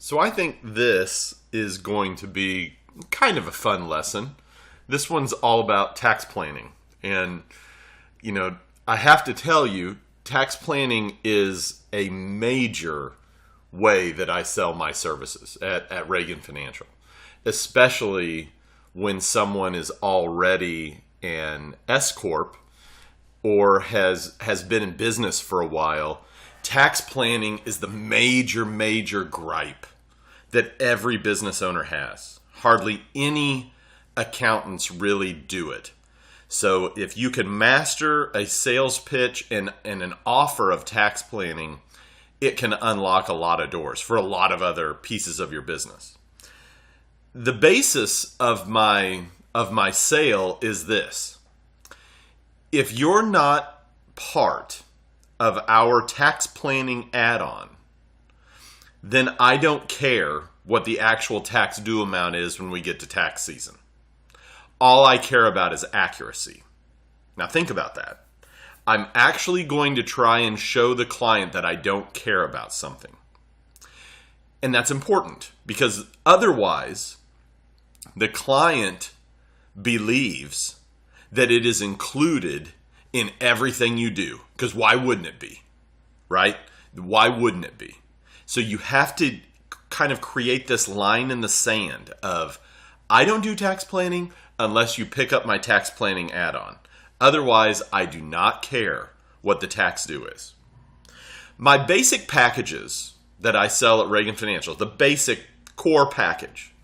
So I think this is going to be kind of a fun lesson. This one's all about tax planning. And, I have to tell you, tax planning is a major way that I sell my services at Reagan Financial, especially when someone is already an s-corp or has been in business for a while. Tax planning is the major gripe that every business owner has. Hardly any accountants really do it. So if you can master a sales pitch and an offer of tax planning, it can unlock a lot of doors for a lot of other pieces of your business. The basis of my sale is this. If you're not part of our tax planning add-on, then I don't care what the actual tax due amount is when we get to tax season. All I care about is accuracy. Now think about that. I'm actually going to try and show the client that I don't care about something. And that's important because otherwise the client believes that it is included in everything you do. Because why wouldn't it be? Right? Why wouldn't it be? So you have to kind of create this line in the sand of, I don't do tax planning unless you pick up my tax planning add-on. Otherwise, I do not care what the tax due is. My basic packages that I sell at Reagan Financial, the basic core package,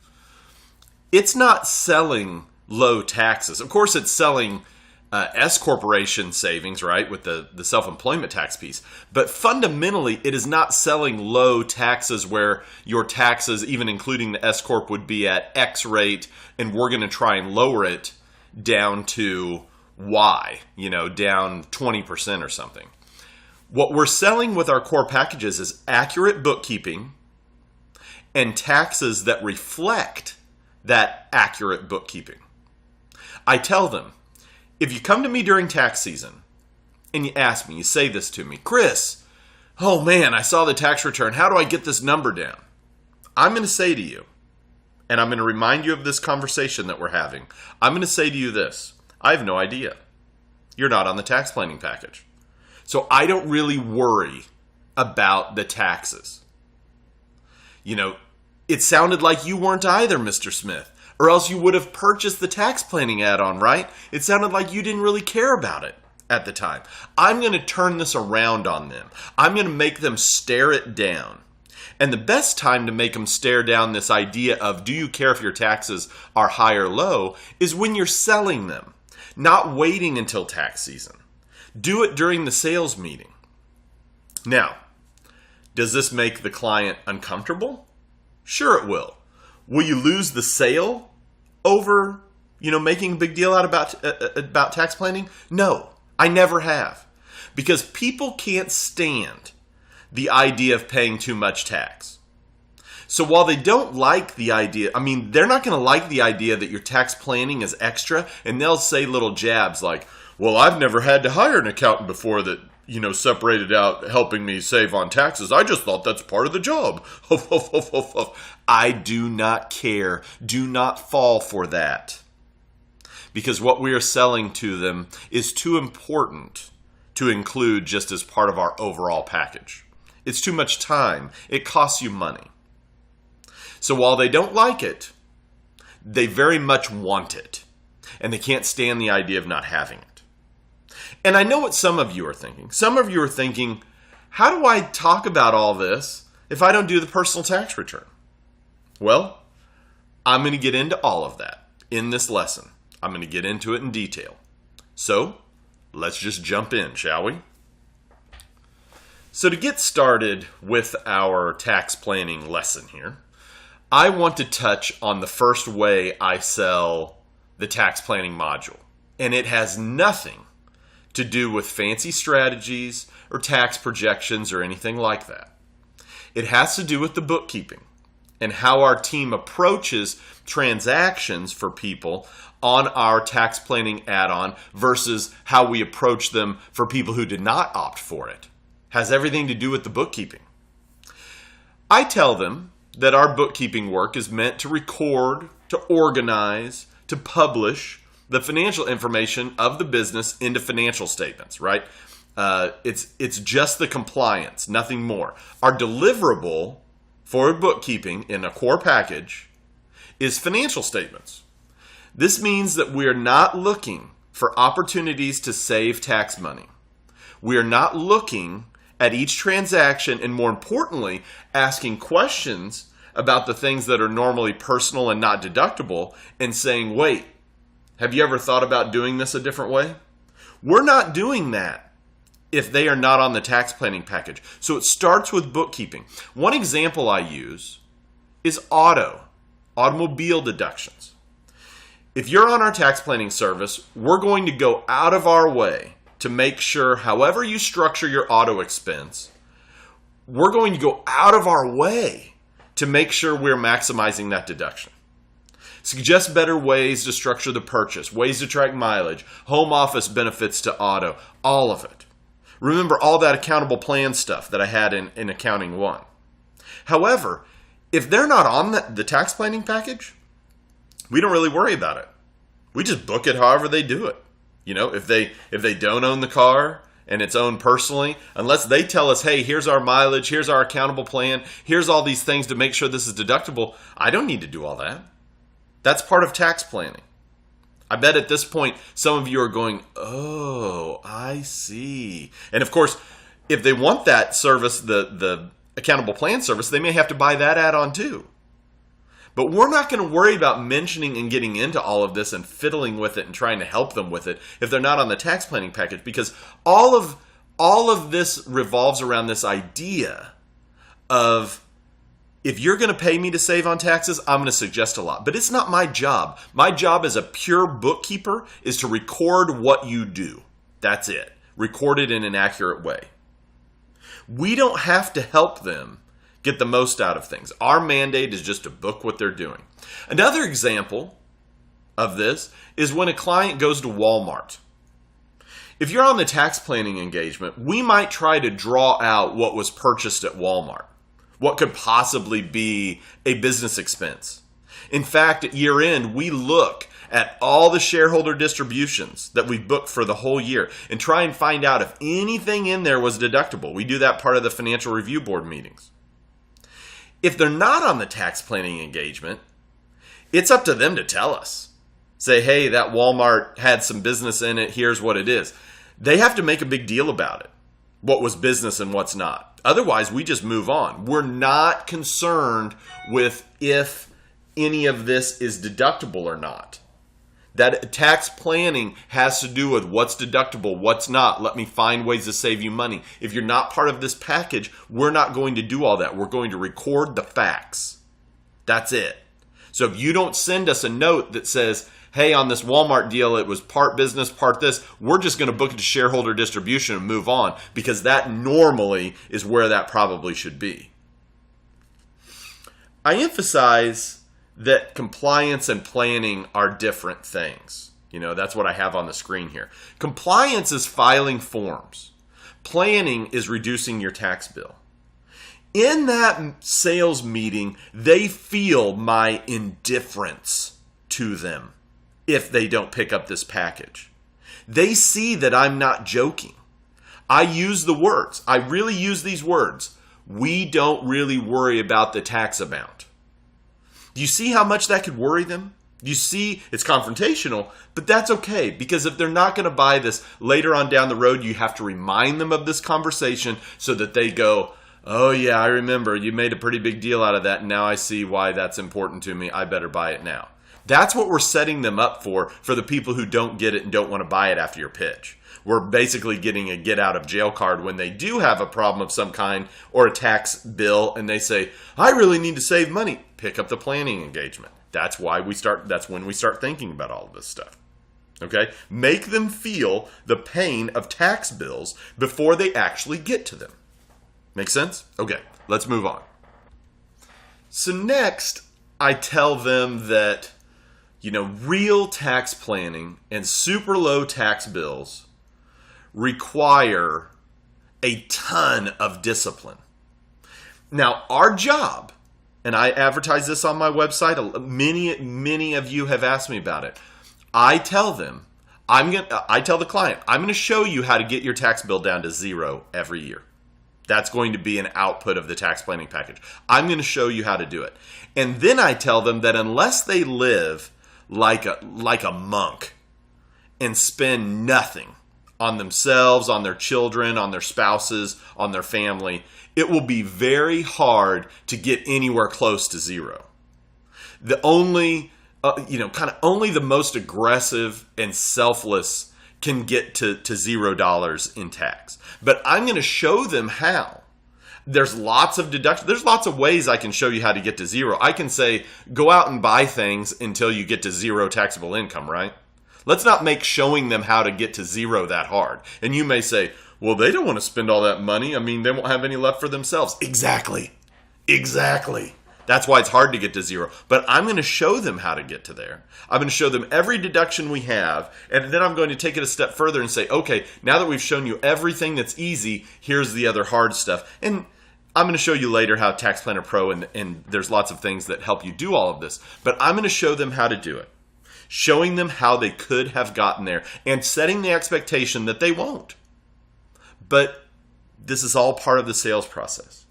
it's not selling low taxes. Of course, it's selling S-corporation savings, right, with the self-employment tax piece. But fundamentally, it is not selling low taxes where your taxes, even including the S-corp, would be at X rate, and we're going to try and lower it down to Y, down 20% or something. What we're selling with our core packages is accurate bookkeeping and taxes that reflect that accurate bookkeeping. I tell them, if you come to me during tax season and you ask me, you say this to me, Chris, oh man, I saw the tax return. How do I get this number down? I'm going to say to you, and I'm going to remind you of this conversation that we're having. I'm going to say to you this, I have no idea. You're not on the tax planning package. So I don't really worry about the taxes. It sounded like you weren't either, Mr. Smith. Or else you would have purchased the tax planning add-on, right? It sounded like you didn't really care about it at the time. I'm going to turn this around on them. I'm going to make them stare it down. And the best time to make them stare down this idea of do you care if your taxes are high or low is when you're selling them, not waiting until tax season. Do it during the sales meeting. Now, does this make the client uncomfortable? Sure it will. Will you lose the sale over, making a big deal out about tax planning? No, I never have. Because people can't stand the idea of paying too much tax. So while they don't like the idea, they're not going to like the idea that your tax planning is extra, and they'll say little jabs like, well, I've never had to hire an accountant before that, separated out helping me save on taxes. I just thought that's part of the job. I do not care. Do not fall for that. Because what we are selling to them is too important to include just as part of our overall package. It's too much time. It costs you money. So while they don't like it, they very much want it. And they can't stand the idea of not having it. And I know what some of you are thinking. Some of you are thinking, how do I talk about all this if I don't do the personal tax return? Well, I'm going to get into all of that in this lesson. I'm going to get into it in detail. So, let's just jump in, shall we? So to get started with our tax planning lesson here, I want to touch on the first way I sell the tax planning module. And it has nothing to do with fancy strategies or tax projections or anything like that. It has to do with the bookkeeping and how our team approaches transactions for people on our tax planning add-on versus how we approach them for people who did not opt for it. Has everything to do with the bookkeeping. I tell them that our bookkeeping work is meant to record, to organize, to publish the financial information of the business into financial statements, right? It's just the compliance, nothing more. Our deliverable for bookkeeping in a core package is financial statements. This means that we are not looking for opportunities to save tax money. We are not looking at each transaction and, more importantly, asking questions about the things that are normally personal and not deductible and saying, wait, have you ever thought about doing this a different way? We're not doing that if they are not on the tax planning package. So it starts with bookkeeping. One example I use is automobile deductions. If you're on our tax planning service, we're going to go out of our way to make sure, however you structure your auto expense, we're going to go out of our way to make sure we're maximizing that deduction. Suggest better ways to structure the purchase, ways to track mileage, home office benefits to auto, all of it. Remember all that accountable plan stuff that I had in Accounting 1. However, if they're not on the tax planning package, we don't really worry about it. We just book it however they do it. You know, if they don't own the car and it's owned personally, unless they tell us, hey, here's our mileage, here's our accountable plan, here's all these things to make sure this is deductible, I don't need to do all that. That's part of tax planning. I bet at this point, some of you are going, oh, I see. And of course, if they want that service, the accountable plan service, they may have to buy that add-on too. But we're not going to worry about mentioning and getting into all of this and fiddling with it and trying to help them with it if they're not on the tax planning package, because all of this revolves around this idea of, if you're going to pay me to save on taxes, I'm going to suggest a lot. But it's not my job. My job as a pure bookkeeper is to record what you do. That's it. Record it in an accurate way. We don't have to help them get the most out of things. Our mandate is just to book what they're doing. Another example of this is when a client goes to Walmart. If you're on the tax planning engagement, we might try to draw out what was purchased at Walmart. What could possibly be a business expense? In fact, at year end, we look at all the shareholder distributions that we booked for the whole year and try and find out if anything in there was deductible. We do that part of the financial review board meetings. If they're not on the tax planning engagement, it's up to them to tell us. Say, hey, that Walmart had some business in it. Here's what it is. They have to make a big deal about it. What was business and what's not. Otherwise, we just move on. We're not concerned with if any of this is deductible or not. That tax planning has to do with what's deductible, what's not. Let me find ways to save you money. If you're not part of this package, we're not going to do all that. We're going to record the facts. That's it. So if you don't send us a note that says, hey, on this Walmart deal, it was part business, part this, we're just going to book it to shareholder distribution and move on, because that normally is where that probably should be. I emphasize that compliance and planning are different things. You know, that's what I have on the screen here. Compliance is filing forms. Planning is reducing your tax bill. In that sales meeting, they feel my indifference to them if they don't pick up this package. They see that I'm not joking. I use the words. I really use these words. We don't really worry about the tax amount. Do you see how much that could worry them? You see, it's confrontational, but that's okay, because if they're not going to buy this later on down the road, you have to remind them of this conversation so that they go, oh yeah, I remember you made a pretty big deal out of that, and now I see why that's important to me. I better buy it now. That's what we're setting them up for the people who don't get it and don't want to buy it after your pitch. We're basically getting a get out of jail card when they do have a problem of some kind or a tax bill and they say, I really need to save money. Pick up the planning engagement. That's when we start thinking about all of this stuff. Okay? Make them feel the pain of tax bills before they actually get to them. Make sense? Okay, let's move on. So next, I tell them that, real tax planning and super low tax bills require a ton of discipline. Now, our job and I advertise this on my website. Many of you have asked me about it. I tell them, I tell the client, I'm going to show you how to get your tax bill down to zero every year. That's going to be an output of the tax planning package. I'm going to show you how to do it. And then I tell them that unless they live like a monk and spend nothing on themselves, on their children, on their spouses, on their family, it will be very hard to get anywhere close to zero. The only, only the most aggressive and selfless can get to $0 in tax. But I'm going to show them how. There's lots of deductions. There's lots of ways I can show you how to get to zero. I can say, go out and buy things until you get to zero taxable income, right? Let's not make showing them how to get to zero that hard. And you may say, well, they don't want to spend all that money. I mean, they won't have any left for themselves. Exactly. That's why it's hard to get to zero. But I'm going to show them how to get to there. I'm going to show them every deduction we have. And then I'm going to take it a step further and say, okay, now that we've shown you everything that's easy, here's the other hard stuff. And I'm going to show you later how Tax Planner Pro, and there's lots of things that help you do all of this. But I'm going to show them how to do it. Showing them how they could have gotten there and setting the expectation that they won't. But this is all part of the sales process.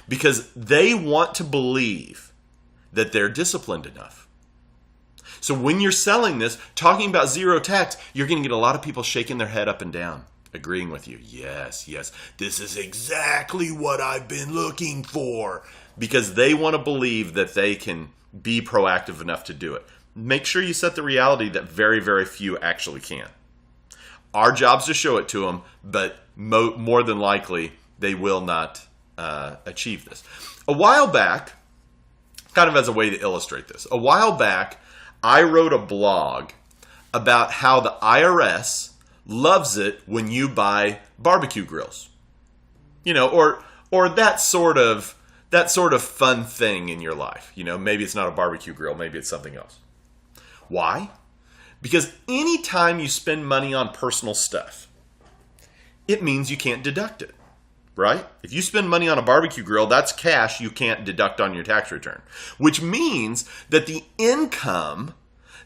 Because they want to believe that they're disciplined enough. So when you're selling this, talking about zero tax, you're going to get a lot of people shaking their head up and down, agreeing with you. Yes, this is exactly what I've been looking for. Because they want to believe that they can be proactive enough to do it. Make sure you set the reality that very, very few actually can. Our job's to show it to them, but more than likely, they will not achieve this. A while back, kind of as a way to illustrate this, I wrote a blog about how the IRS loves it when you buy barbecue grills, or that sort of fun thing in your life. Maybe it's not a barbecue grill, maybe it's something else. Why? Because anytime you spend money on personal stuff, it means you can't deduct it. Right? If you spend money on a barbecue grill, that's cash you can't deduct on your tax return. Which means that the income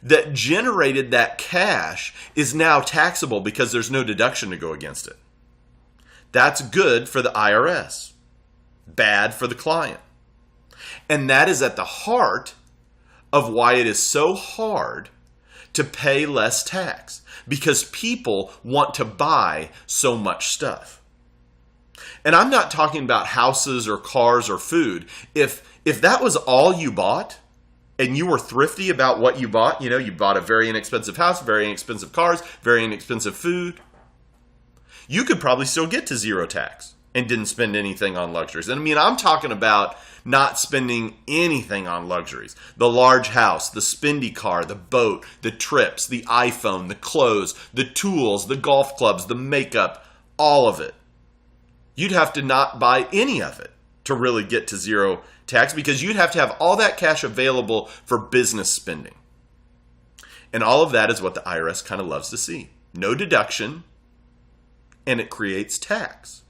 that generated that cash is now taxable because there's no deduction to go against it. That's good for the IRS. Bad for the client. And that is at the heart of why it is so hard to pay less tax. Because people want to buy so much stuff. And I'm not talking about houses or cars or food. If that was all you bought and you were thrifty about what you bought, you bought a very inexpensive house, very inexpensive cars, very inexpensive food, you could probably still get to zero tax and didn't spend anything on luxuries. And I'm talking about not spending anything on luxuries. The large house, the spendy car, the boat, the trips, the iPhone, the clothes, the tools, the golf clubs, the makeup, all of it. You'd have to not buy any of it to really get to zero tax because you'd have to have all that cash available for business spending. And all of that is what the IRS kind of loves to see. No deduction, and it creates tax.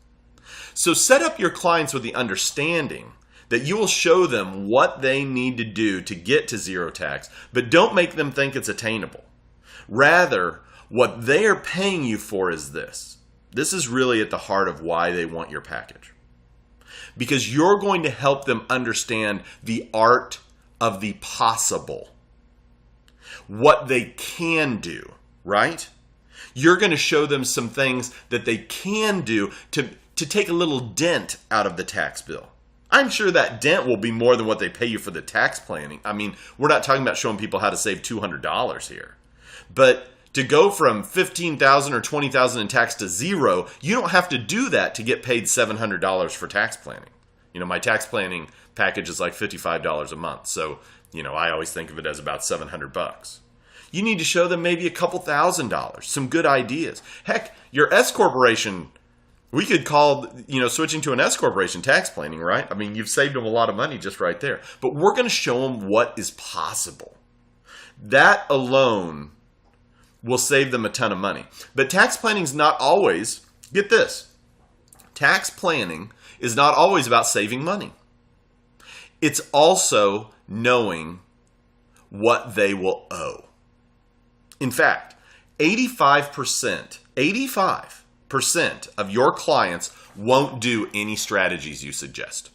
So set up your clients with the understanding that you will show them what they need to do to get to zero tax, but don't make them think it's attainable. Rather, what they are paying you for is this. This is really at the heart of why they want your package. Because you're going to help them understand the art of the possible. What they can do, right? You're going to show them some things that they can do to take a little dent out of the tax bill. I'm sure that dent will be more than what they pay you for the tax planning. We're not talking about showing people how to save $200 here. But to go from $15,000 or $20,000 in tax to zero, you don't have to do that to get paid $700 for tax planning. My tax planning package is like $55 a month. So, I always think of it as about $700. You need to show them maybe a couple $1,000s, some good ideas. Heck, your S-corporation, we could call, switching to an S-corporation tax planning, right? You've saved them a lot of money just right there. But we're going to show them what is possible. That alone will save them a ton of money. But tax planning is not always, get this, tax planning is not always about saving money. It's also knowing what they will owe. In fact, 85% of your clients won't do any strategies you suggest.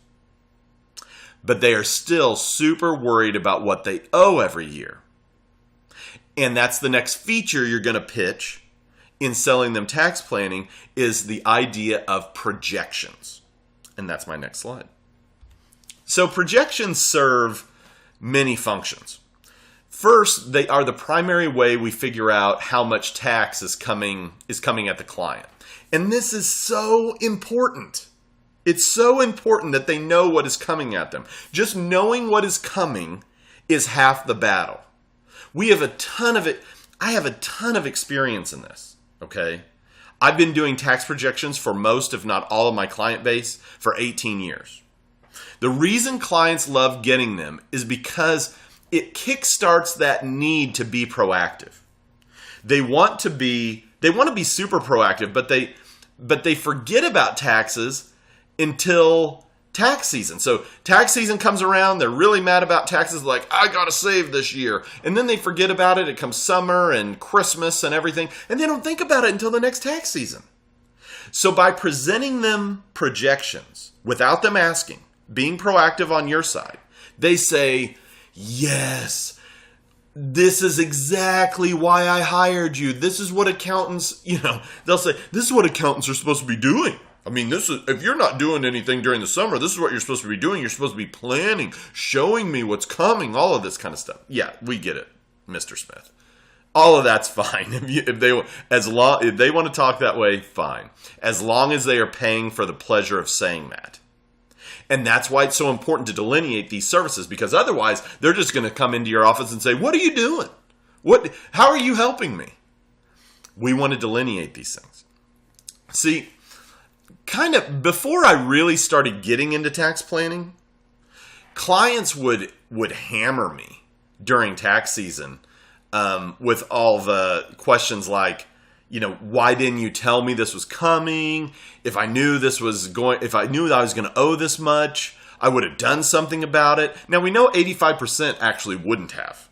But they are still super worried about what they owe every year. And that's the next feature you're going to pitch in selling them tax planning, is the idea of projections. And that's my next slide. So projections serve many functions. First, they are the primary way we figure out how much tax is coming at the client. And this is so important. It's so important that they know what is coming at them. Just knowing what is coming is half the battle. We have a ton of it. I have a ton of experience in this, okay? I've been doing tax projections for most, if not all, of my client base for 18 years. The reason clients love getting them is because it kickstarts that need to be proactive. They want to be super proactive, but they forget about taxes until tax season. So tax season comes around, they're really mad about taxes, like, I gotta save this year. And then they forget about it. It comes summer and Christmas and everything, and they don't think about it until the next tax season. So by presenting them projections without them asking, being proactive on your side, they say, yes, this is exactly why I hired you. This is what accountants, they'll say, this is what accountants are supposed to be doing. I mean, this is, if you're not doing anything during the summer, this is what you're supposed to be doing. You're supposed to be planning, showing me what's coming, all of this kind of stuff. Yeah, we get it, Mr. Smith. All of that's fine. If they want to talk that way, fine. As long as they are paying for the pleasure of saying that. And that's why it's so important to delineate these services, because otherwise they're just going to come into your office and say, what are you doing? How are you helping me? We want to delineate these things. See, kind of before I really started getting into tax planning, clients would hammer me during tax season with all the questions like, why didn't you tell me this was coming? If I knew that I was going to owe this much, I would have done something about it. Now we know 85% actually wouldn't have.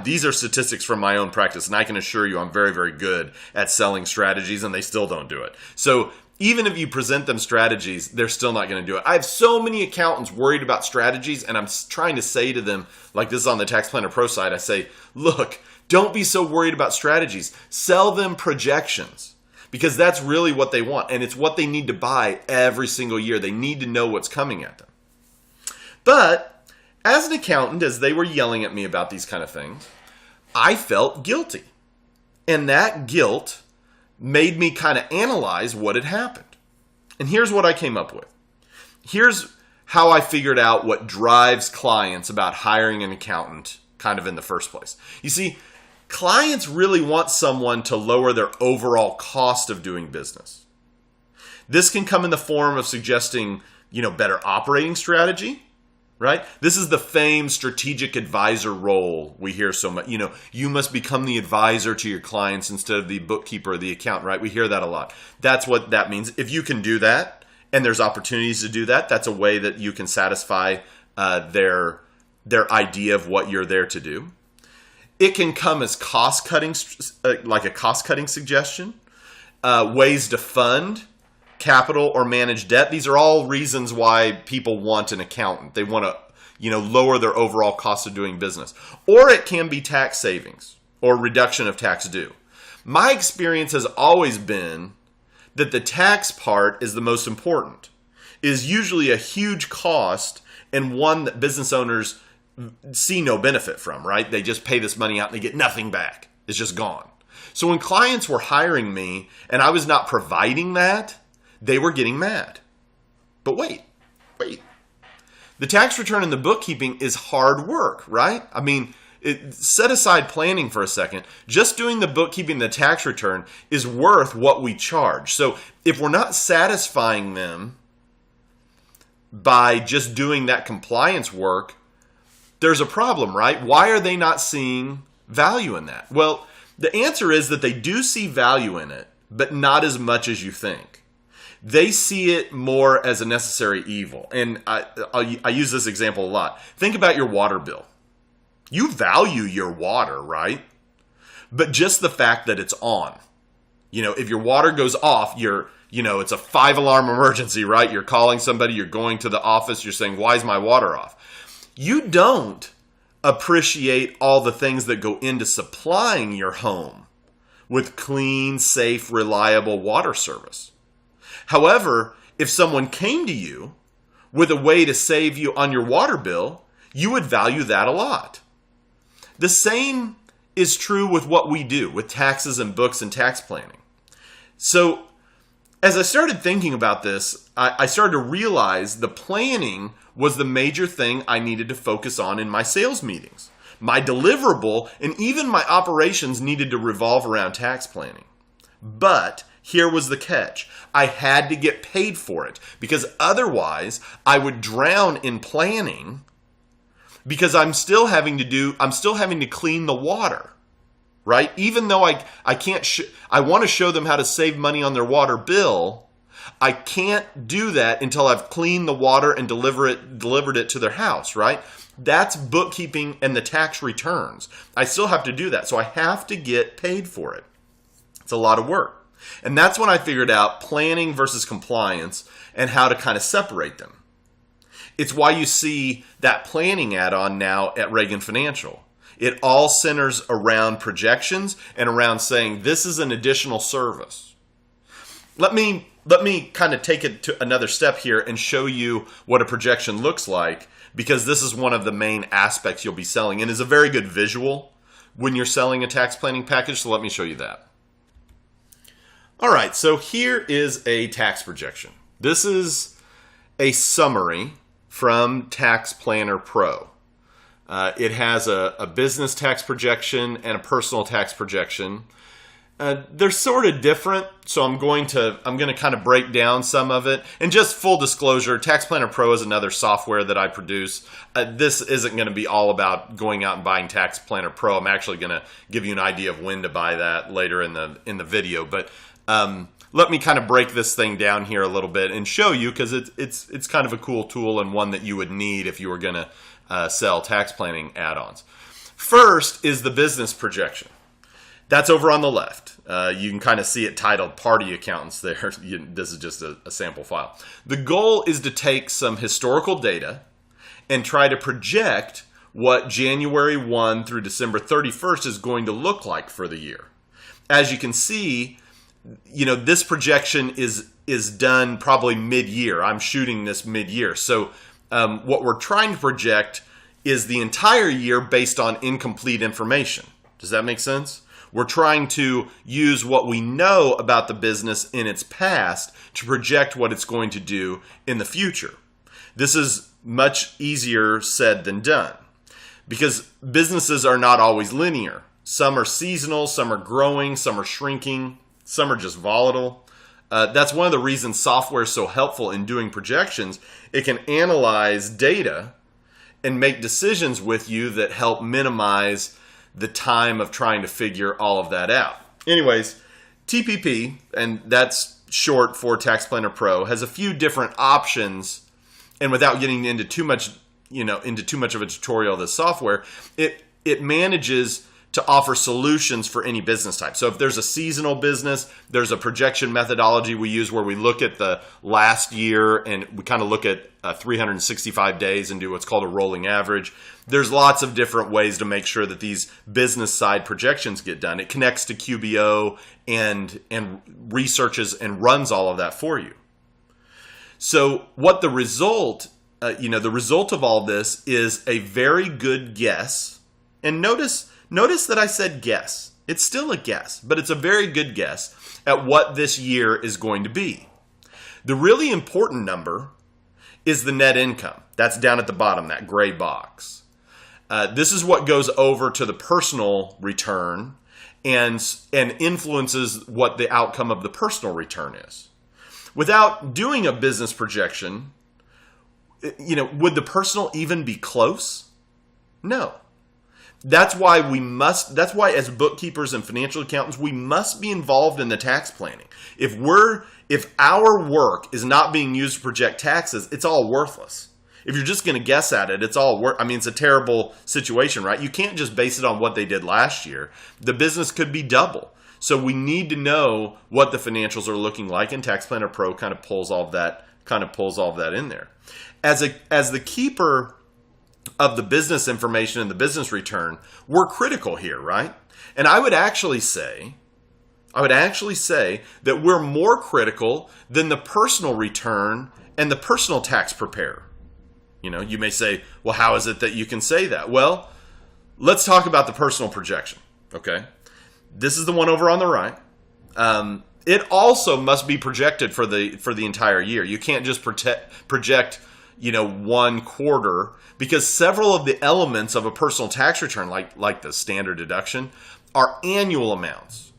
These are statistics from my own practice, and I can assure you I'm very, very good at selling strategies, and they still don't do it. So even if you present them strategies, they're still not going to do it. I have so many accountants worried about strategies, and I'm trying to say to them, like this is on the Tax Planner Pro side, I say, look, don't be so worried about strategies. Sell them projections, because that's really what they want, and it's what they need to buy every single year. They need to know what's coming at them. But as an accountant, as they were yelling at me about these kind of things, I felt guilty. And that guilt made me kind of analyze what had happened. And here's what I came up with. Here's how I figured out what drives clients about hiring an accountant kind of in the first place. You see, clients really want someone to lower their overall cost of doing business. This can come in the form of suggesting, better operating strategy, right? This is the famed strategic advisor role we hear so much. You must become the advisor to your clients instead of the bookkeeper or the accountant, right? We hear that a lot. That's what that means. If you can do that, and there's opportunities to do that, that's a way that you can satisfy their idea of what you're there to do. It can come as cost-cutting, like a cost-cutting suggestion, ways to fund capital or manage debt. These are all reasons why people want an accountant. They want to, lower their overall cost of doing business. Or it can be tax savings or reduction of tax due. My experience has always been that the tax part is the most important. It is usually a huge cost and one that business owners see no benefit from, right? They just pay this money out and they get nothing back. It's just gone. So when clients were hiring me and I was not providing that, they were getting mad. But wait. The tax return and the bookkeeping is hard work, right? I mean, set aside planning for a second. Just doing the bookkeeping and the tax return is worth what we charge. So if we're not satisfying them by just doing that compliance work, there's a problem, right? Why are they not seeing value in that? Well, the answer is that they do see value in it, but not as much as you think. They see it more as a necessary evil. And I use this example a lot. Think about your water bill. You value your water, right? But just the fact that it's on. If your water goes off, it's a 5-alarm emergency, right? You're calling somebody, you're going to the office, you're saying, why is my water off? You don't appreciate all the things that go into supplying your home with clean, safe, reliable water service. However, if someone came to you with a way to save you on your water bill, you would value that a lot. The same is true with what we do with taxes and books and tax planning. So as I started thinking about this, I started to realize the planning was the major thing I needed to focus on in my sales meetings. My deliverable and even my operations needed to revolve around tax planning. But here was the catch. I had to get paid for it because otherwise I would drown in planning because I'm still having to clean the water, right? Even though I can't, I want to show them how to save money on their water bill. I can't do that until I've cleaned the water and delivered it to their house, right? That's bookkeeping and the tax returns. I still have to do that. So I have to get paid for it. It's a lot of work. And that's when I figured out planning versus compliance and how to kind of separate them. It's why you see that planning add-on now at Reagan Financial. It all centers around projections and around saying this is an additional service. Let me kind of take it to another step here and show you what a projection looks like, because this is one of the main aspects you'll be selling and is a very good visual when you're selling a tax planning package. So let me show you that. All right, so here is a tax projection. This is a summary from Tax Planner Pro. It has a business tax projection and a personal tax projection. They're sort of different, so I'm going to kind of break down some of it. And just full disclosure, Tax Planner Pro is another software that I produce. This isn't going to be all about going out and buying Tax Planner Pro. I'm actually going to give you an idea of when to buy that later in the video. But let me kind of break this thing down here a little bit and show you, because it's kind of a cool tool and one that you would need if you were going to sell tax planning add-ons. First is the business projection. That's over on the left. You can kind of see it titled Party Accountants there. This is just a sample file. The goal is to take some historical data and try to project what January 1 through December 31st is going to look like for the year. As you can see, this projection is done probably mid-year. I'm shooting this mid-year. So what we're trying to project is the entire year based on incomplete information. Does that make sense? We're trying to use what we know about the business in its past to project what it's going to do in the future. This is much easier said than done because businesses are not always linear. Some are seasonal, some are growing, some are shrinking, some are just volatile. That's one of the reasons software is so helpful in doing projections. It can analyze data and make decisions with you that help minimize the time of trying to figure all of that out. Anyways, TPP, and that's short for Tax Planner Pro, has a few different options, and without getting into too much of a tutorial of this software, it manages to offer solutions for any business type. So if there's a seasonal business, there's a projection methodology we use where we look at the last year and we kind of look at 365 days and do what's called a rolling average. There's lots of different ways to make sure that these business side projections get done. It connects to QBO and researches and runs all of that for you. So what the result of all this is a very good guess. And notice that I said guess. It's still a guess, but it's a very good guess at what this year is going to be. The really important number is the net income. That's down at the bottom, that gray box. This is what goes over to the personal return and influences what the outcome of the personal return is. Without doing a business projection, would the personal even be close? No. That's why as bookkeepers and financial accountants, we must be involved in the tax planning. If our work is not being used to project taxes, it's all worthless. If you're just going to guess at it, it's a terrible situation, right? You can't just base it on what they did last year. The business could be double. So we need to know what the financials are looking like, and Tax Planner Pro kind of pulls all of that in there. As the keeper of the business information and the business return, we're critical here, right? And I would actually say that we're more critical than the personal return and the personal tax preparer. You may say, well, how is it that you can say that? Well, let's talk about the personal projection, okay? This is the one over on the right. It also must be projected for the entire year. You can't just project, 1 quarter, because several of the elements of a personal tax return, like the standard deduction, are annual amounts.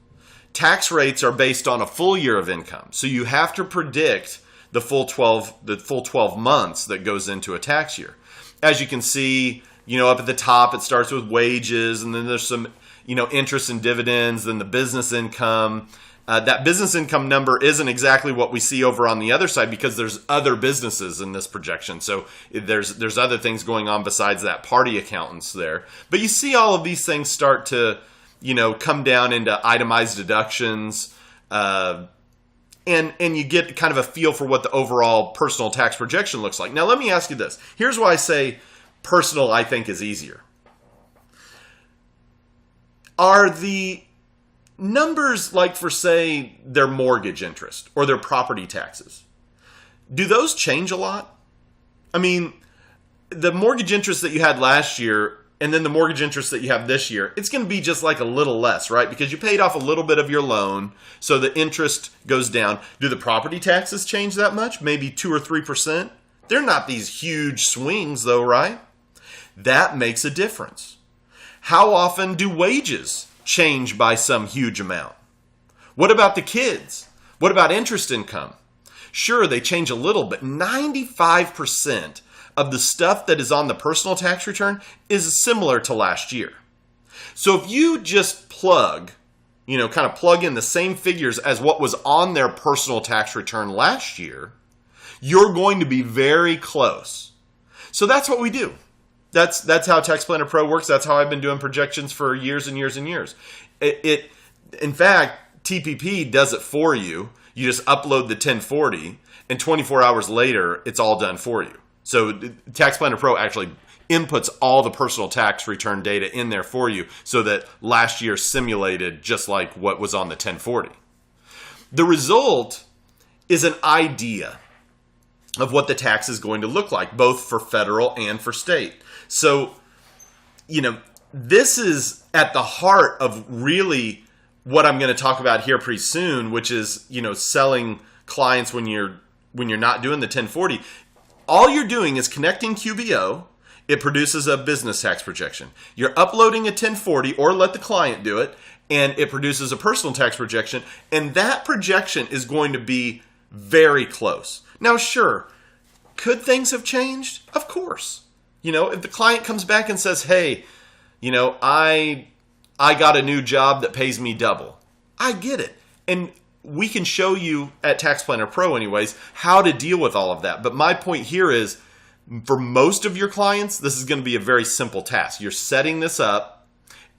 Tax rates are based on a full year of income, so you have to predict the full 12 months that goes into a tax year. As you can see, up at the top, it starts with wages, and then there's some, interest and dividends, then the business income. That business income number isn't exactly what we see over on the other side, because there's other businesses in this projection. So there's other things going on besides that party accountants there. But you see all of these things start to, come down into itemized deductions, and you get kind of a feel for what the overall personal tax projection looks like. Now, let me ask you this. Here's why I say personal, I think, is easier. Are the numbers, like for, say, their mortgage interest or their property taxes, do those change a lot? I mean, the mortgage interest that you had last year and then the mortgage interest that you have this year, it's going to be just like a little less, right? Because you paid off a little bit of your loan, so the interest goes down. Do the property taxes change that much? Maybe 2 or 3%? They're not these huge swings though, right? That makes a difference. How often do wages change by some huge amount? What about the kids? What about interest income? Sure, they change a little, but 95% of the stuff that is on the personal tax return is similar to last year. So if you just plug in the same figures as what was on their personal tax return last year, you're going to be very close. So that's what we do. That's how Tax Planner Pro works. That's how I've been doing projections for years and years and years. In fact, TPP does it for you. You just upload the 1040, and 24 hours later, it's all done for you. So Tax Planner Pro actually inputs all the personal tax return data in there for you, so that last year simulated just like what was on the 1040. The result is an idea of what the tax is going to look like, both for federal and for state. So, this is at the heart of really what I'm going to talk about here pretty soon, which is, selling clients when you're not doing the 1040. All you're doing is connecting QBO. It produces a business tax projection. You're uploading a 1040, or let the client do it, and it produces a personal tax projection. And that projection is going to be very close. Now, sure, could things have changed? Of course. If the client comes back and says, hey, I got a new job that pays me double. I get it. And we can show you at Tax Planner Pro anyways how to deal with all of that. But my point here is, for most of your clients, this is going to be a very simple task. You're setting this up,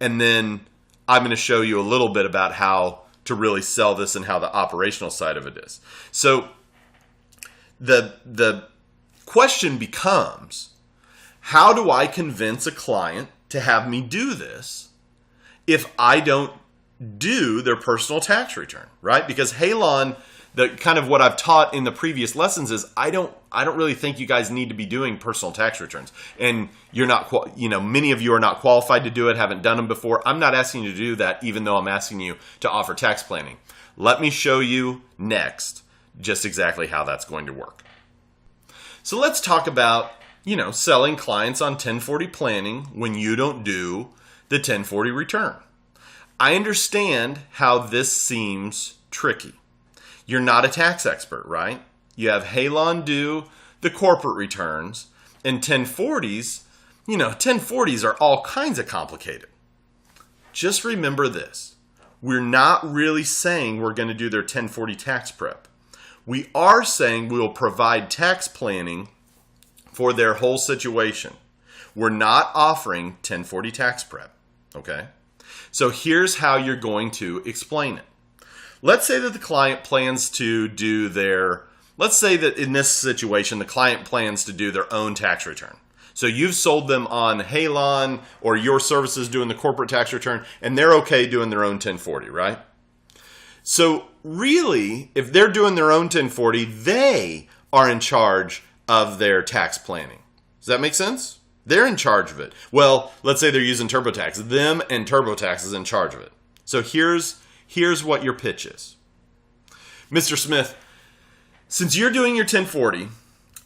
and then I'm going to show you a little bit about how to really sell this and how the operational side of it is. So the question becomes, how do I convince a client to have me do this if I don't do their personal tax return, right? Because Halon, the kind of what I've taught in the previous lessons is I don't really think you guys need to be doing personal tax returns, and you're not, many of you are not qualified to do it, haven't done them before. I'm not asking you to do that, even though I'm asking you to offer tax planning. Let me show you next just exactly how that's going to work. So let's talk about, selling clients on 1040 planning when you don't do the 1040 return. I understand how this seems tricky. You're not a tax expert, right? You have Halon do the corporate returns, and 1040s, 1040s are all kinds of complicated. Just remember this. We're not really saying we're going to do their 1040 tax prep. We are saying we will provide tax planning for their whole situation. We're not offering 1040 tax prep, okay? So here's how you're going to explain it. Let's say that the client plans to do let's say that in this situation, the client plans to do their own tax return. So you've sold them on Halon or your services doing the corporate tax return, and they're okay doing their own 1040, right? So really, if they're doing their own 1040, they are in charge of their tax planning. Does that make sense? They're in charge of it. Well, let's say they're using TurboTax. Them and TurboTax is in charge of it. So here's what your pitch is. Mr. Smith, since you're doing your 1040,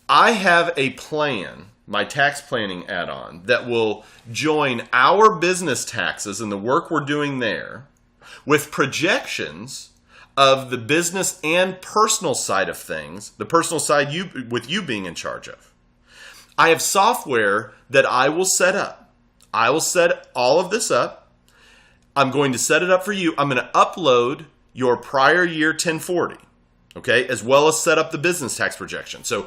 I have a plan, my tax planning add-on, that will join our business taxes and the work we're doing there with projections of the business and personal side of things, the personal side with you being in charge of. I have software that I will set up. I will set all of this up. I'm going to set it up for you. I'm going to upload your prior year 1040, okay, as well as set up the business tax projection. So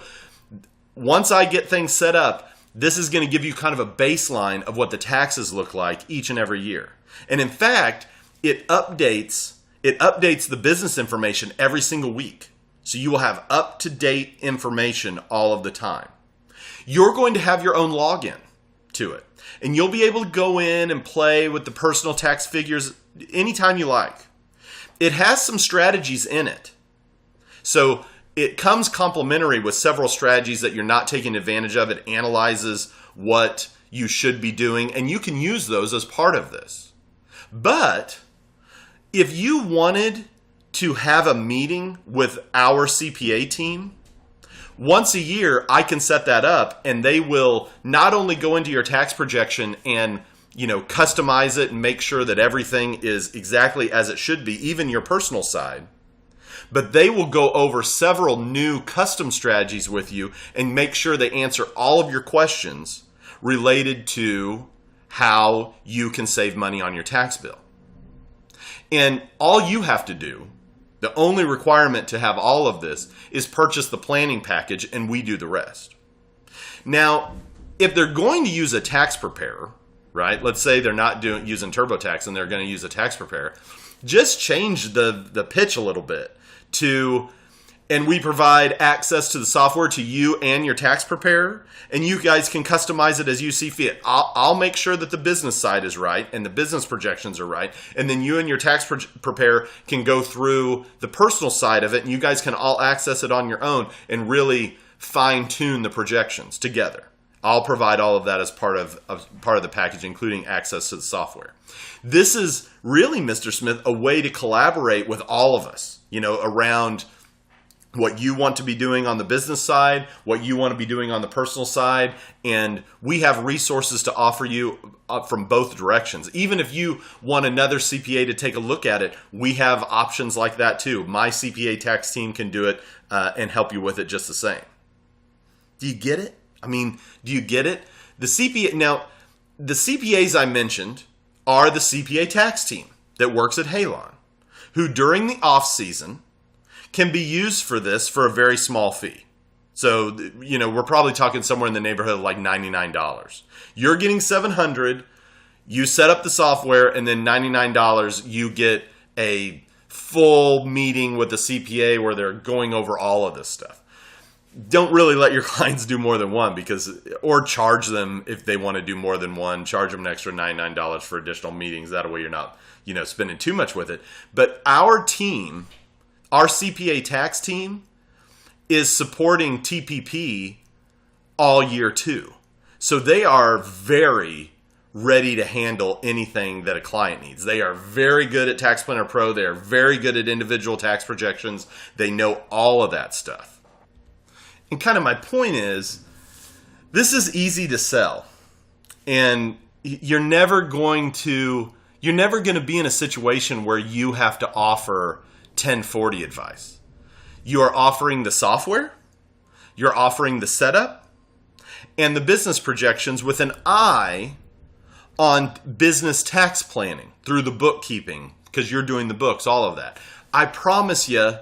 once I get things set up, this is going to give you kind of a baseline of what the taxes look like each and every year. And in fact, it updates the business information every single week. So you will have up-to-date information all of the time. You're going to have your own login to it. And you'll be able to go in and play with the personal tax figures anytime you like. It has some strategies in it. So it comes complementary with several strategies that you're not taking advantage of. It analyzes what you should be doing, and you can use those as part of this. But if you wanted to have a meeting with our CPA team, once a year, I can set that up, and they will not only go into your tax projection and customize it and make sure that everything is exactly as it should be, even your personal side, but they will go over several new custom strategies with you and make sure they answer all of your questions related to how you can save money on your tax bill. And all you have to do, the only requirement to have all of this, is purchase the planning package, and we do the rest. Now, if they're going to use a tax preparer, right? Let's say they're not using TurboTax and they're going to use a tax preparer. Just change the pitch a little bit and we provide access to the software to you and your tax preparer, and you guys can customize it as you see fit. I'll make sure that the business side is right and the business projections are right, and then you and your tax preparer can go through the personal side of it, and you guys can all access it on your own and really fine-tune the projections together. I'll provide all of that as part of the package, including access to the software. This is really, Mr. Smith, a way to collaborate with all of us, around what you want to be doing on the business side, what you want to be doing on the personal side, and we have resources to offer you from both directions. Even if you want another CPA to take a look at it, we have options like that too. My CPA tax team can do it and help you with it just the same. Do you get it? Do you get it? The CPAs I mentioned are the CPA tax team that works at Halon, who during the off season can be used for this for a very small fee. So, we're probably talking somewhere in the neighborhood of like $99. You're getting $700, you set up the software, and then $99, you get a full meeting with the CPA where they're going over all of this stuff. Don't really let your clients do more than one or charge them if they want to do more than one. Charge them an extra $99 for additional meetings. That way you're not, spending too much with it. But our team, our CPA tax team, is supporting TPP all year too. So they are very ready to handle anything that a client needs. They are very good at Tax Planner Pro. They are very good at individual tax projections. They know all of that stuff. And kind of my point is, this is easy to sell. And you're never going to be in a situation where you have to offer 1040 advice. You are offering the software, you're offering the setup, and the business projections with an eye on business tax planning through the bookkeeping, because you're doing the books, all of that. I promise you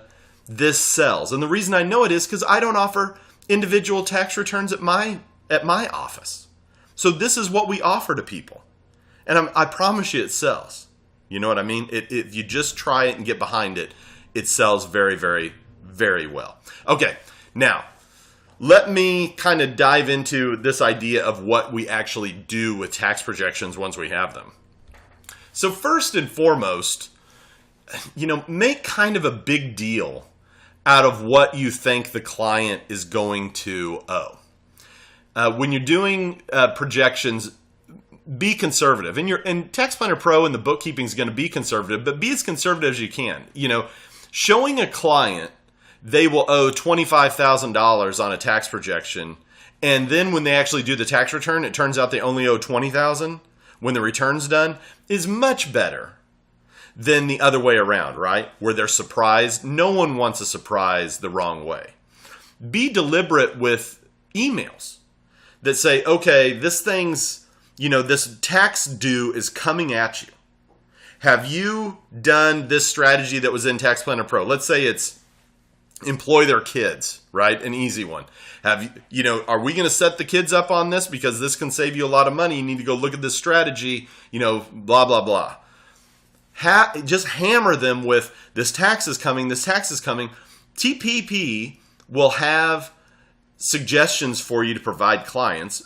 this sells. And the reason I know it is because I don't offer individual tax returns at my office. So this is what we offer to people. And I promise you it sells. You know what I mean? If you just try it and get behind it, it sells very, very, very well. Okay, now let me kind of dive into this idea of what we actually do with tax projections once we have them. So first and foremost, make kind of a big deal out of what you think the client is going to owe. When you're doing projections, be conservative. And Tax Planner Pro and the bookkeeping is going to be conservative, but be as conservative as you can. Showing a client they will owe $25,000 on a tax projection, and then when they actually do the tax return, it turns out they only owe $20,000 when the return's done, is much better than the other way around, right? Where they're surprised. No one wants a surprise the wrong way. Be deliberate with emails that say, okay, this tax due is coming at you. Have you done this strategy that was in Tax Planner Pro? Let's say it's employ their kids, right? An easy one. Are we going to set the kids up on this because this can save you a lot of money? You need to go look at this strategy, blah, blah, blah. Just hammer them with this tax is coming, this tax is coming. TPP will have suggestions for you to provide clients.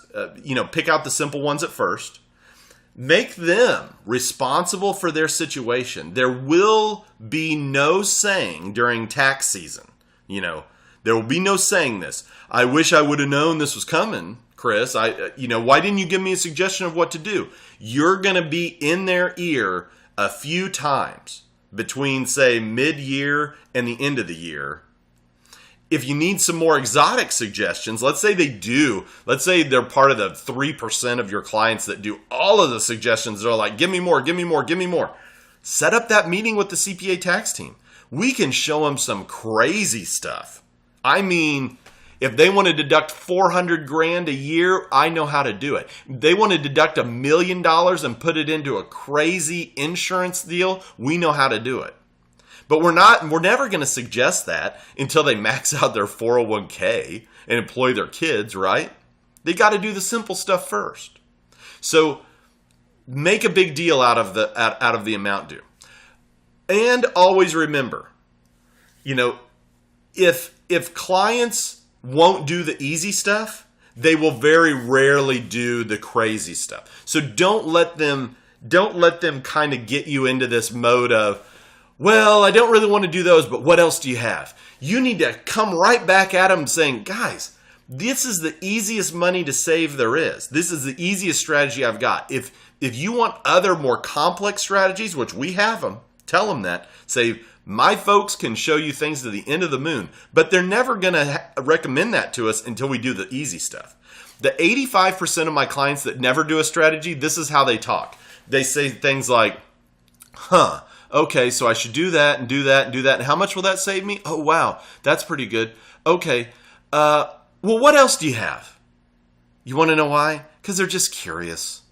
Pick out the simple ones at first. Make them responsible for their situation. There will be no saying during tax season. There will be no saying this. I wish I would have known this was coming, Chris. Why didn't you give me a suggestion of what to do? You're going to be in their ear a few times between, say, mid-year and the end of the year. If you need some more exotic suggestions, let's say they're part of the 3% of your clients that do all of the suggestions. They're like, give me more, give me more, give me more. Set up that meeting with the CPA tax team. We can show them some crazy stuff. I mean, if they want to deduct $400,000 a year, I know how to do it. If they want to deduct $1 million and put it into a crazy insurance deal, we know how to do it. But we're never going to suggest that until they max out their 401k and employ their kids, right? They got to do the simple stuff first. So make a big deal out of the amount due. And always remember, if clients won't do the easy stuff, they will very rarely do the crazy stuff. So don't let them kind of get you into this mode of, well, I don't really want to do those, but what else do you have? You need to come right back at them saying, guys, this is the easiest money to save there is. This is the easiest strategy I've got. If you want other more complex strategies, which we have them, tell them that. Say, my folks can show you things to the end of the moon, but they're never going to recommend that to us until we do the easy stuff. The 85% of my clients that never do a strategy, this is how they talk. They say things like, okay, so I should do that and do that and do that. And how much will that save me? Oh, wow, that's pretty good. Okay, well, what else do you have? You want to know why? Because they're just curious.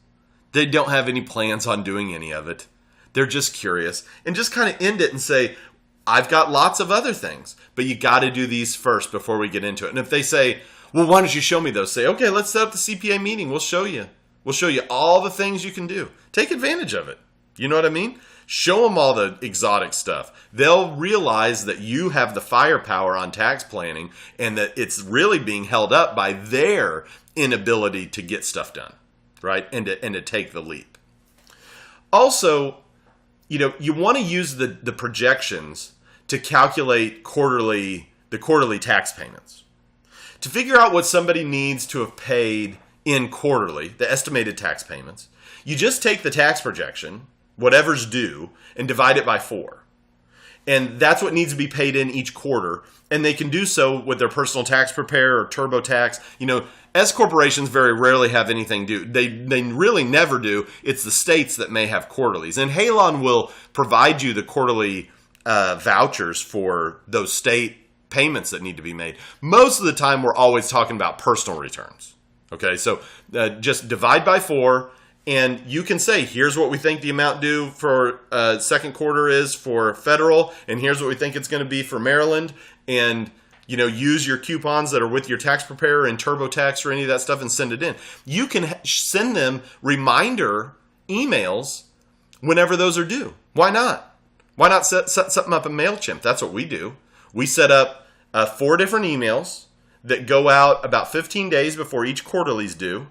They don't have any plans on doing any of it. They're just curious. And just kind of end it and say, I've got lots of other things, but you got to do these first before we get into it. And if they say, well, why don't you show me those? Say, okay, let's set up the CPA meeting. We'll show you. We'll show you all the things you can do. Take advantage of it. You know what I mean? Show them all the exotic stuff. They'll realize that you have the firepower on tax planning and that it's really being held up by their inability to get stuff done, right? And to take the leap. Also, you want to use the projections to calculate the quarterly tax payments. To figure out what somebody needs to have paid in quarterly, the estimated tax payments, you just take the tax projection, whatever's due, and divide it by 4. And that's what needs to be paid in each quarter. And they can do so with their personal tax preparer or TurboTax. S corporations very rarely have anything due. They really never do. It's the states that may have quarterlies. And Halon will provide you the quarterly vouchers for those state payments that need to be made. Most of the time, we're always talking about personal returns. Okay, so just divide by 4, and you can say, here's what we think the amount due for second quarter is for federal, and here's what we think it's going to be for Maryland, and use your coupons that are with your tax preparer and TurboTax or any of that stuff and send it in. You can send them reminder emails whenever those are due. Why not? Why not set something up in MailChimp? That's what we do. We set up 4 different emails that go out about 15 days before each quarterly's due,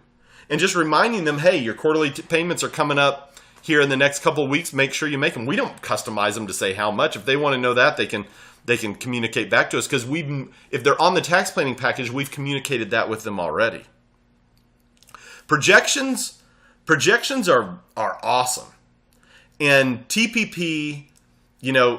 and just reminding them, hey, your quarterly payments are coming up here in the next couple of weeks. Make sure you make them. We don't customize them to say how much. If they want to know that, they can communicate back to us, because if they're on the tax planning package, we've communicated that with them already. Projections are awesome, and TPP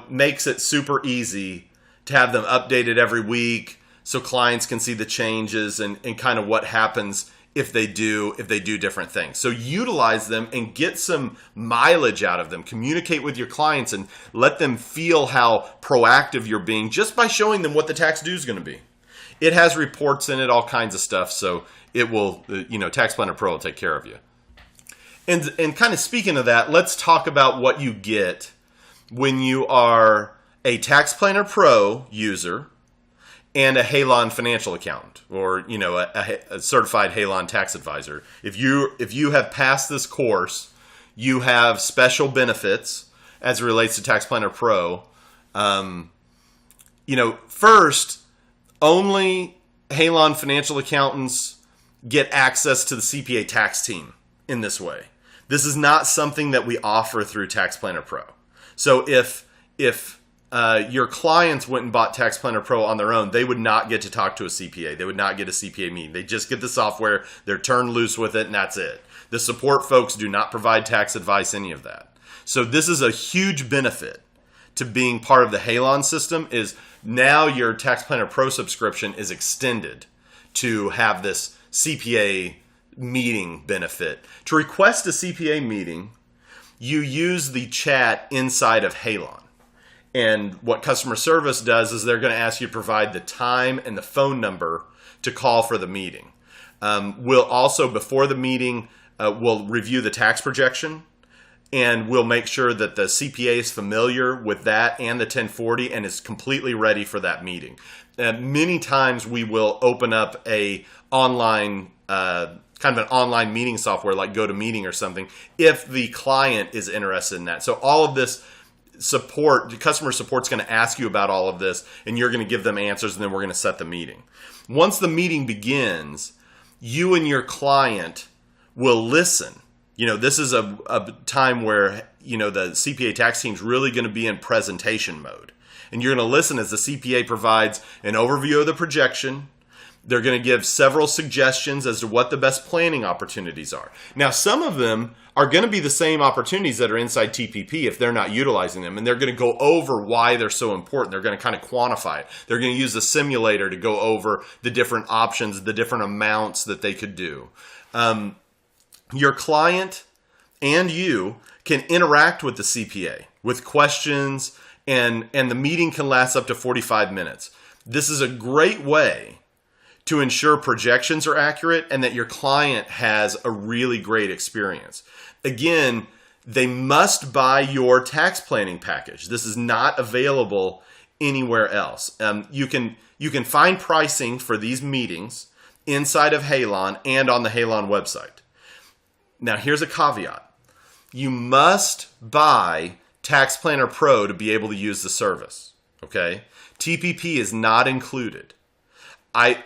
makes it super easy to have them updated every week, so clients can see the changes and kind of what happens if they do different things. So utilize them and get some mileage out of them. Communicate with your clients and let them feel how proactive you're being just by showing them what the tax due is going to be. It has reports in it, all kinds of stuff, so it will, Tax Planner Pro will take care of you. And kind of speaking of that, let's talk about what you get when you are a Tax Planner Pro user and a Halon financial accountant, or a certified Halon tax advisor. If you have passed this course, you have special benefits as it relates to Tax Planner Pro. First, only Halon financial accountants get access to the CPA tax team in this way. This is not something that we offer through Tax Planner Pro. So if your clients went and bought Tax Planner Pro on their own, they would not get to talk to a CPA. They would not get a CPA meeting. They just get the software, they're turned loose with it, and that's it. The support folks do not provide tax advice, any of that. So this is a huge benefit to being part of the Halon system, is now your Tax Planner Pro subscription is extended to have this CPA meeting benefit. To request a CPA meeting, you use the chat inside of Halon. And what customer service does is they're going to ask you to provide the time and the phone number to call for the meeting. We'll also, before the meeting, we'll review the tax projection, and we'll make sure that the CPA is familiar with that and the 1040 and is completely ready for that meeting. Many times we will open up a online kind of an online meeting software like GoToMeeting or something if the client is interested in that. So all of this support, customer support's going to ask you about all of this, and you're going to give them answers, and then we're going to set the meeting. Once the meeting begins, you and your client will listen. This is a time where, the CPA tax team's really going to be in presentation mode. And you're going to listen as the CPA provides an overview of the projection. They're going to give several suggestions as to what the best planning opportunities are. Now, some of them are going to be the same opportunities that are inside TPP if they're not utilizing them. And they're going to go over why they're so important. They're going to kind of quantify it. They're going to use the simulator to go over the different options, the different amounts that they could do. Your client and you can interact with the CPA with questions, and the meeting can last up to 45 minutes. This is a great way to ensure projections are accurate and that your client has a really great experience. Again, they must buy your tax planning package. This is not available anywhere else. You can find pricing for these meetings inside of Halon and on the Halon website. Now, here's a caveat. You must buy Tax Planner Pro to be able to use the service. Okay? TPP is not included. I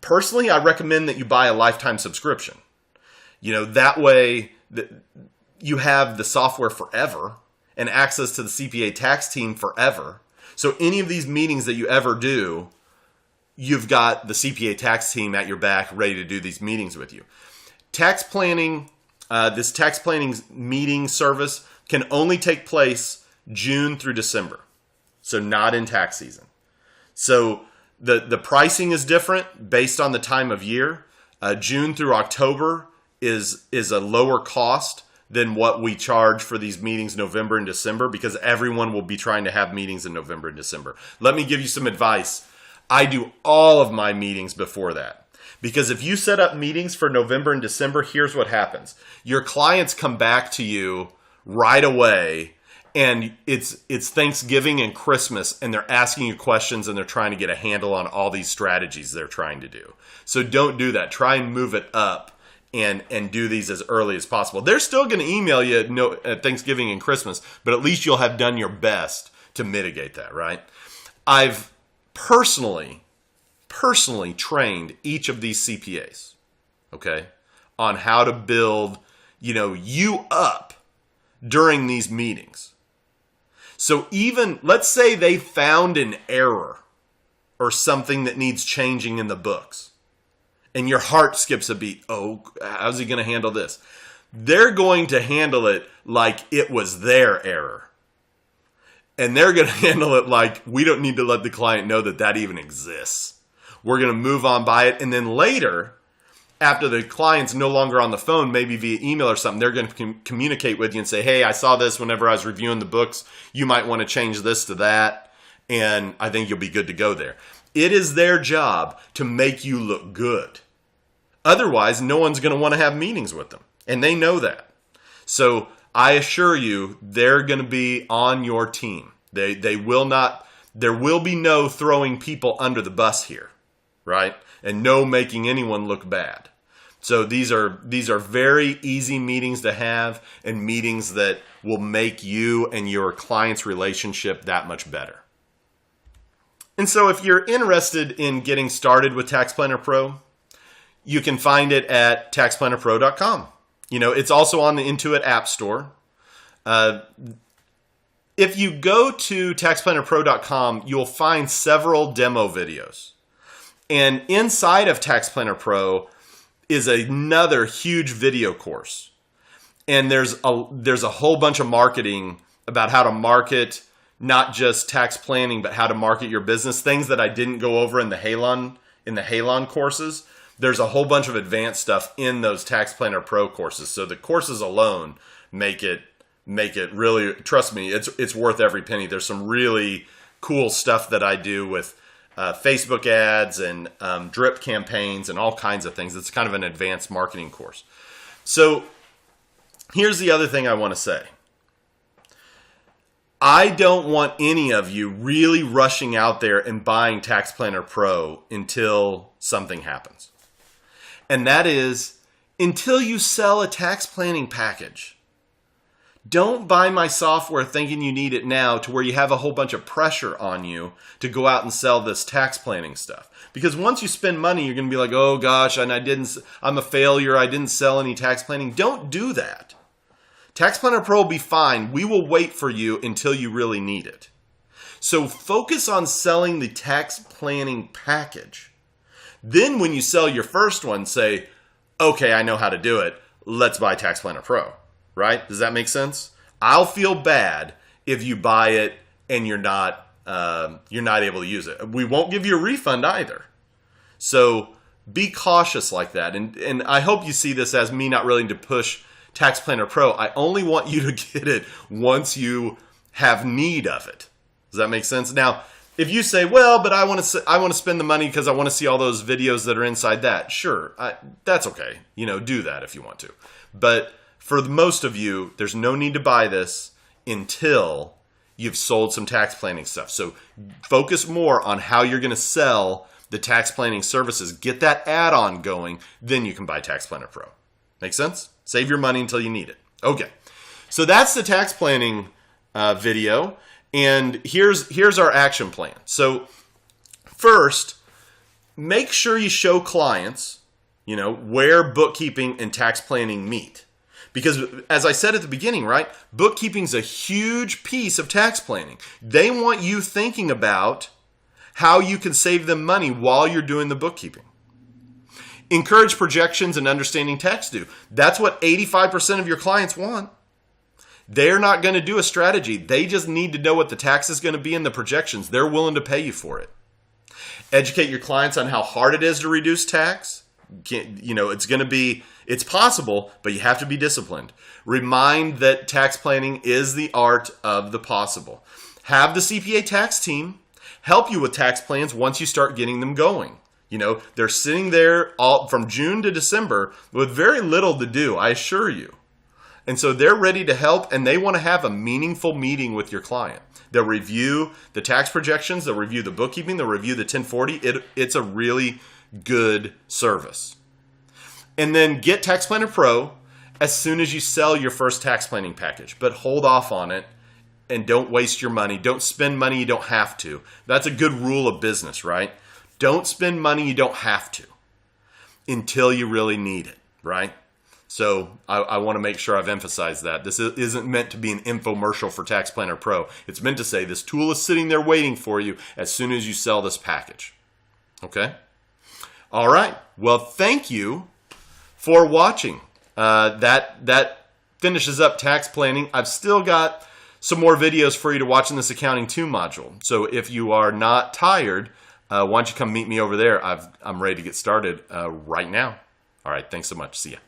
personally recommend that you buy a lifetime subscription. That way that you have the software forever and access to the CPA tax team forever. So any of these meetings that you ever do, you've got the CPA tax team at your back ready to do these meetings with you. Tax planning, this tax planning meeting service can only take place June through December. So not in tax season. So the pricing is different based on the time of year. June through October is a lower cost than what we charge for these meetings November and December, because everyone will be trying to have meetings in November and December. Let me give you some advice. I do all of my meetings before that. Because if you set up meetings for November and December, here's what happens. Your clients come back to you right away, and it's Thanksgiving and Christmas, and they're asking you questions, and they're trying to get a handle on all these strategies they're trying to do. So don't do that. Try and move it up and do these as early as possible. They're still going to email you at Thanksgiving and Christmas, but at least you'll have done your best to mitigate that, right? I've personally trained each of these CPAs, okay, on how to build, you up during these meetings. So even, let's say they found an error or something that needs changing in the books, and your heart skips a beat. Oh, how's he going to handle this? They're going to handle it like it was their error. And they're going to handle it like we don't need to let the client know that even exists. We're going to move on by it. And then later, after the client's no longer on the phone, maybe via email or something, they're going to communicate with you and say, hey, I saw this whenever I was reviewing the books. You might want to change this to that. And I think you'll be good to go there. It is their job to make you look good. Otherwise, no one's going to want to have meetings with them. And they know that. So I assure you, they're going to be on your team. They will not, there will be no throwing people under the bus here, right? And no making anyone look bad. So these are very easy meetings to have, and meetings that will make you and your client's relationship that much better. And so if you're interested in getting started with Tax Planner Pro, you can find it at taxplannerpro.com. It's also on the Intuit App Store. If you go to taxplannerpro.com, you'll find several demo videos. And inside of Tax Planner Pro is another huge video course. And there's a whole bunch of marketing about how to market not just tax planning, but how to market your business. Things that I didn't go over in the Halon courses. There's a whole bunch of advanced stuff in those Tax Planner Pro courses. So the courses alone make it really, trust me, it's worth every penny. There's some really cool stuff that I do with Facebook ads and drip campaigns and all kinds of things. It's kind of an advanced marketing course. So here's the other thing I want to say. I don't want any of you really rushing out there and buying Tax Planner Pro until something happens. And that is until you sell a tax planning package. Don't buy my software thinking you need it now to where you have a whole bunch of pressure on you to go out and sell this tax planning stuff. Because once you spend money, you're going to be like, oh gosh, and I'm a failure. I didn't sell any tax planning. Don't do that. Tax Planner Pro will be fine. We will wait for you until you really need it. So focus on selling the tax planning package. Then when you sell your first one, say, okay, I know how to do it. Let's buy Tax Planner Pro, right? Does that make sense? I'll feel bad if you buy it and you're not able to use it. We won't give you a refund either. So be cautious like that. And I hope you see this as me not willing to push Tax Planner Pro. I only want you to get it once you have need of it. Does that make sense? Now, if you say, well, but I want to spend the money because I want to see all those videos that are inside that, sure, that's okay. Do that if you want to. But for the most of you, there's no need to buy this until you've sold some tax planning stuff. So focus more on how you're going to sell the tax planning services. Get that add-on going, then you can buy Tax Planner Pro. Make sense? Save your money until you need it. Okay, so that's the tax planning video. And here's our action plan. So first, make sure you show clients, where bookkeeping and tax planning meet. Because as I said at the beginning, right, bookkeeping's a huge piece of tax planning. They want you thinking about how you can save them money while you're doing the bookkeeping. Encourage projections and understanding tax due. That's what 85% of your clients want. They're not going to do a strategy. They just need to know what the tax is going to be in the projections. They're willing to pay you for it. Educate your clients on how hard it is to reduce tax. It's possible, but you have to be disciplined. Remind that tax planning is the art of the possible. Have the CPA tax team help you with tax plans once you start getting them going. You know, they're sitting there all from June to December with very little to do, I assure you. And so they're ready to help, and they want to have a meaningful meeting with your client. They'll review the tax projections, they'll review the bookkeeping, they'll review the 1040. It's a really good service. And then get Tax Planner Pro as soon as you sell your first tax planning package. But hold off on it and don't waste your money. Don't spend money you don't have to. That's a good rule of business, right? Don't spend money you don't have to until you really need it, right? So I want to make sure I've emphasized that. This isn't meant to be an infomercial for Tax Planner Pro. It's meant to say this tool is sitting there waiting for you as soon as you sell this package. Okay? All right. Well, thank you for watching. That finishes up tax planning. I've still got some more videos for you to watch in this Accounting 2 module. So if you are not tired, why don't you come meet me over there? I'm ready to get started right now. All right. Thanks so much. See ya.